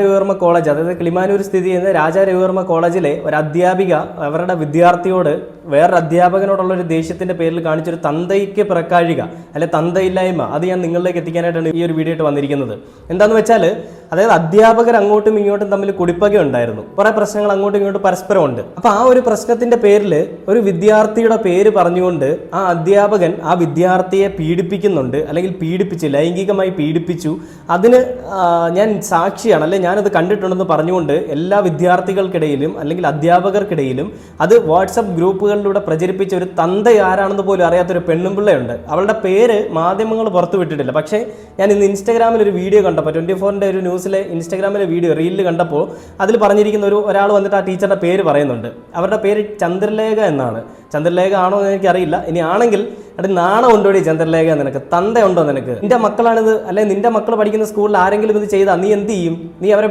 Ravi Varma college, അതായത് കിളിമാനൂർ സ്ഥിതി ചെയ്യുന്ന രാജാ രവിവർമ്മ കോളേജിലെ ഒരു അധ്യാപിക അവരുടെ വിദ്യാർത്ഥിയോട് വേറൊരു അധ്യാപകനോടുള്ള ഒരു ദേഷ്യത്തിന്റെ പേരിൽ കാണിച്ചൊരു തന്തയ്ക്ക് പിറക്കാഴിക അല്ലെ തന്തയില്ലായ്മ, അത് ഞാൻ നിങ്ങളിലേക്ക് എത്തിക്കാനായിട്ടാണ് ഈ ഒരു വീഡിയോ ആയിട്ട് വന്നിരിക്കുന്നത്. എന്താണെന്ന് വെച്ചാൽ, അതായത് അധ്യാപകർ അങ്ങോട്ടും ഇങ്ങോട്ടും തമ്മിൽ കുടിപ്പക ഉണ്ടായിരുന്നു, കുറെ പ്രശ്നങ്ങൾ അങ്ങോട്ടും ഇങ്ങോട്ടും പരസ്പരം ഉണ്ട്. അപ്പൊ ആ ഒരു പ്രശ്നത്തിന്റെ പേരിൽ ഒരു വിദ്യാർത്ഥിയുടെ പേര് പറഞ്ഞുകൊണ്ട് ആ അധ്യാപകൻ ആ വിദ്യാർത്ഥിയെ പീഡിപ്പിക്കുന്നുണ്ട്, അല്ലെങ്കിൽ പീഡിപ്പിച്ചു, ലൈംഗികമായി പീഡിപ്പിച്ചു, അതിന് ഞാൻ സാക്ഷിയാണ്, അല്ലെ ഞാനത് കണ്ടിട്ടുണ്ടെന്ന് പറഞ്ഞുകൊണ്ട് എല്ലാ വിദ്യാർത്ഥികൾക്കിടയിലും അല്ലെങ്കിൽ അധ്യാപകർക്കിടയിലും അത് വാട്സപ്പ് ഗ്രൂപ്പുകളിലൂടെ പ്രചരിപ്പിച്ച ഒരു തന്ത ആരാണെന്ന് പോലും അറിയാത്തൊരു പെണ്ണുമ്പിള്ളയുണ്ട്. അവളുടെ പേര് മാധ്യമങ്ങൾ പുറത്തു വിട്ടിട്ടില്ല. പക്ഷേ ഞാൻ ഇന്ന് ഇൻസ്റ്റാഗ്രാമിൽ ഒരു വീഡിയോ കണ്ടപ്പോൾ, 24ന്റെ ഒരു ന്യൂസിലെ ഇൻസ്റ്റാഗ്രാമിലെ വീഡിയോ റീലിൽ കണ്ടപ്പോൾ അതിൽ പറഞ്ഞിരിക്കുന്ന ഒരാൾ വന്നിട്ട് ആ ടീച്ചറുടെ പേര് പറയുന്നുണ്ട്. അവരുടെ പേര് ചന്ദ്രലേഖ എന്നാണ്. ചന്ദ്രലേഖ ആണോ എന്ന് എനിക്കറിയില്ല. ഇനി ആണെങ്കിൽ അത് നാണം ഉണ്ടോടി ചന്ദ്രലേഖ, നിനക്ക് തന്തയുണ്ടോ നിനക്ക്? നിന്റെ മക്കളാണിത്, അല്ലെങ്കിൽ നിന്റെ മക്കൾ പഠിക്കുന്ന സ്കൂളിൽ ആരെങ്കിലും ഇത് ചെയ്താൽ നീ എന്ത് ചെയ്യും? നീ അവരെ